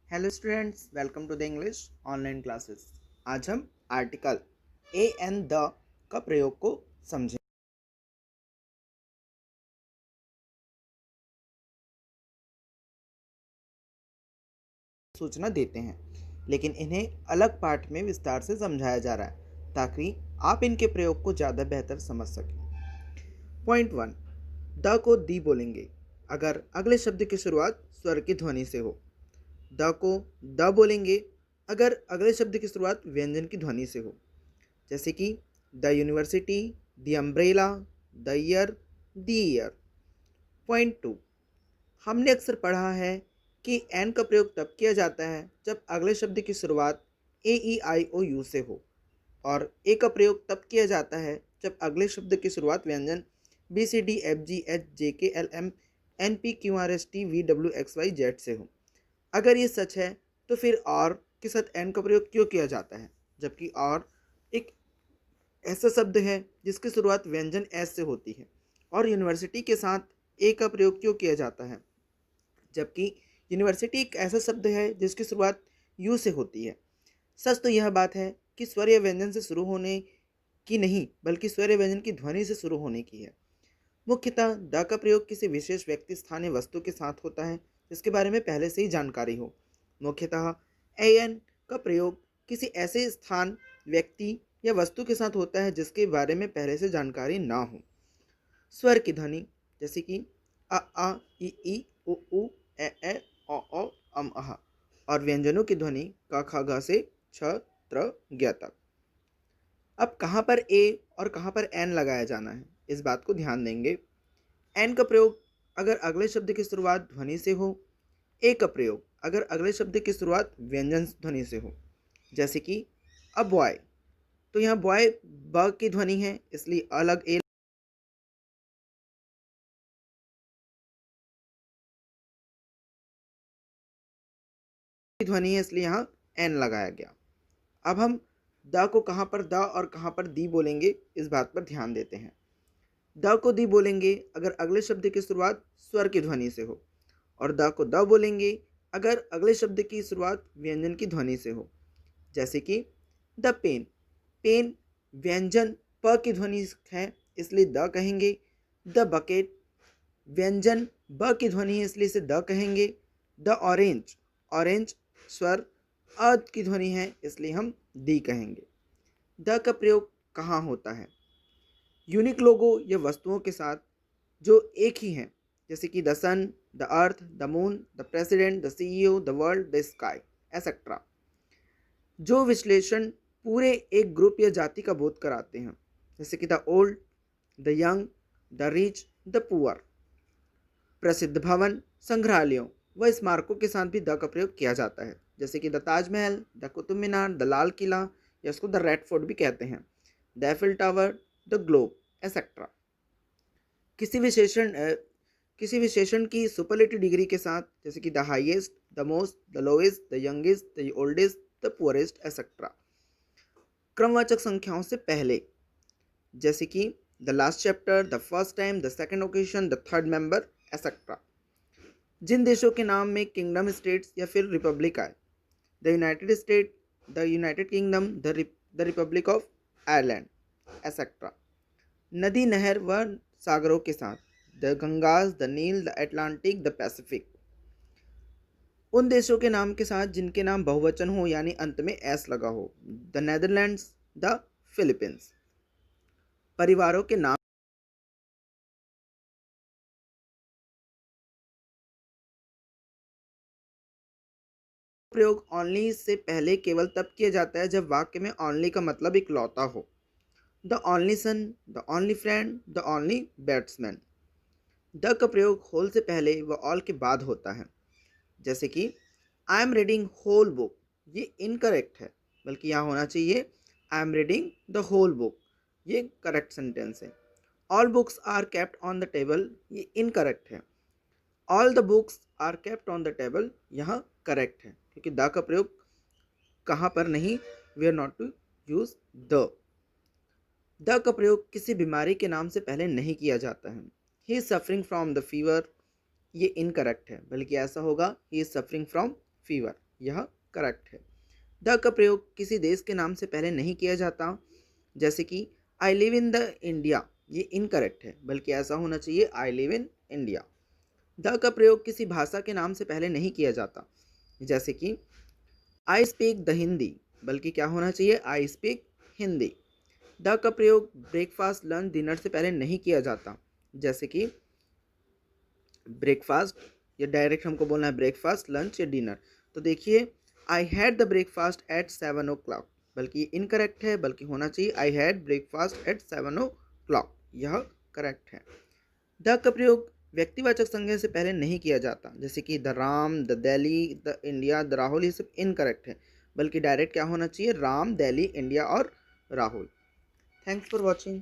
Hello students, welcome to the English online classes. आज हम article A and the का प्रयोग को समझें। सूचना देते हैं, लेकिन इन्हें अलग पाठ में विस्तार से समझाया जा रहा है ताकि आप इनके प्रयोग को ज़्यादा बेहतर समझ सकें। पॉइंट 1, द को दी बोलेंगे अगर अगले शब्द की शुरुआत स्वर की ध्वनि से हो। द को द बोलेंगे अगर अगले शब्द की शुरुआत व्यंजन की ध्वनि से हो, जैसे कि the university, the umbrella, the year, the year. Point 2, हमने अक्सर पढ़ा है कि एन का प्रयोग तब किया जाता है जब अगले शब्द की शुरुआत ए ई आई ओ यू से हो, और ए का प्रयोग तब किया जाता है जब अगले शब्द की शुरुआत व्यंजन B C D F G H J K L M N P Q R S T V W X Y Z से हो। अगर ये सच है तो फिर और के साथ एन का प्रयोग क्यों किया जाता है, जबकि और एक ऐसा शब्द है जिसकी शुरुआत व्यंजन एस से होती है, और यूनिवर्सिटी के साथ ए का प्रयोग क्यों किया जाता है, जबकि यूनिवर्सिटी एक ऐसा शब्द है जिसकी शुरुआत यू से होती है। सच तो यह बात है कि स्वर या व्यंजन से शुरू होने की नहीं, बल्कि स्वर या व्यंजन की ध्वनि से शुरू होने की है। मुख्यतः द का प्रयोग किसी विशेष व्यक्ति, स्थान या वस्तु के साथ होता है जिसके बारे में पहले से ही जानकारी हो। मुख्यतः ए एन का प्रयोग किसी ऐसे स्थान, व्यक्ति या वस्तु के साथ होता है जिसके बारे में पहले से जानकारी ना हो। स्वर की ध्वनि जैसे कि आ ई उ ए ओ अम अह, और व्यंजनों की ध्वनि का ख ग से छ त्र ज्ञ तक। अब कहाँ पर ए और कहाँ पर एन लगाया जाना है, इस बात को ध्यान देंगे। एन का प्रयोग अगर अगले शब्द की शुरुआत ध्वनि से हो, ए का प्रयोग अगर अगले शब्द की शुरुआत व्यंजन ध्वनि से हो, जैसे कि अ बॉय। तो यहाँ बॉय ब की ध्वनि है इसलिए अलग ए की ध्वनि है इसलिए यहाँ एन लगाया गया। अब हम द को कहाँ पर द और कहाँ पर दी बोलेंगे, इस बात पर ध्यान देते हैं। द को दी बोलेंगे अगर अगले शब्द की शुरुआत स्वर की ध्वनि से हो, और द को द बोलेंगे अगर अगले शब्द की शुरुआत व्यंजन की ध्वनि से हो, जैसे कि द पेन। पेन व्यंजन प की ध्वनि है इसलिए द कहेंगे। द बकेट व्यंजन ब की ध्वनि है इसलिए इसे द कहेंगे। द ऑरेंज, ऑरेंज स्वर अ की ध्वनि है इसलिए हम दी कहेंगे। द का प्रयोग कहाँ होता है? यूनिक लोगो या वस्तुओं के साथ जो एक ही हैं, जैसे कि the sun, the earth, the moon, the president, the CEO, the world, the sky etcetera. जो विश्लेषण पूरे एक ग्रुप या जाति का बोध कराते हैं, जैसे कि the old, the young, the rich, the poor. प्रसिद्ध भवन, संग्रहालयों व स्मारकों के साथ भी द का प्रयोग किया जाता है, जैसे कि the Taj Mahal, the Qutub Minar, the Lal Qila, या इसको द रेड फोर्ट भी कहते हैं, the Eiffel tower, the globe etcetera. किसी विशेषण किसी विशेषण की सुपरलेटिव डिग्री के साथ, जैसे कि the highest, the most, the lowest, the youngest, the oldest, the poorest etcetera. क्रमवाचक संख्याओं से पहले, जैसे कि the last chapter, the first time, the second occasion, the third member etcetera. जिन देशों के नाम में किंगडम, स्टेट्स या फिर रिपब्लिक आए, the United State, the United Kingdom, the Republic of Ireland etcetera. नदी, नहर व सागरों के साथ, the Ganges, the Nile, the Atlantic, the Pacific. उन देशों के नाम के साथ जिनके नाम बहुवचन हो यानी अंत में एस लगा हो, द नेदरलैंड्स, द फिलीपींस। परिवारों के नाम प्रयोग ओनली से पहले केवल तब किया जाता है जब वाक्य में ओनली का मतलब इकलौता हो। The only son, the only friend, the only batsman. The का प्रयोग होल से पहले व ऑल के बाद होता है, जैसे कि I am reading whole book. ये इनकरेक्ट है, बल्कि यहाँ होना चाहिए I am reading the whole book. ये करेक्ट सेंटेंस है। All books are kept on the table, ये इनकरेक्ट है। All the books are kept on the table यहाँ करेक्ट है, क्योंकि द का प्रयोग कहाँ पर नहीं, we are not to use the का प्रयोग किसी बीमारी के नाम से पहले नहीं किया जाता है। He is suffering from the fever, ये इनकरेक्ट है, बल्कि ऐसा होगा he is suffering from fever. यह करेक्ट है। द का प्रयोग किसी देश के नाम से पहले नहीं किया जाता, जैसे कि I live in the India, ये इनकरेक्ट है, बल्कि ऐसा होना चाहिए I live in India. The का प्रयोग किसी भाषा के नाम से पहले नहीं किया जाता, जैसे कि आई स्पीक द हिंदी, बल्कि क्या होना चाहिए आई स्पीक हिंदी। द का प्रयोग ब्रेकफास्ट लंच डिनर से पहले नहीं किया जाता, जैसे कि ब्रेकफास्ट, या डायरेक्ट हमको बोलना है ब्रेकफास्ट लंच या डिनर। तो देखिए I had the breakfast at 7 o'clock, बल्कि इनकरेक्ट है, बल्कि होना चाहिए I had breakfast at 7 o'clock, यह करेक्ट है। द का प्रयोग व्यक्तिवाचक संज्ञा से पहले नहीं किया जाता, जैसे कि the Ram, the Delhi, the India, the Rahul, ये सब इनकरेक्ट है, बल्कि डायरेक्ट क्या होना चाहिए राम, दिल्ली, इंडिया और राहुल। Thanks for watching.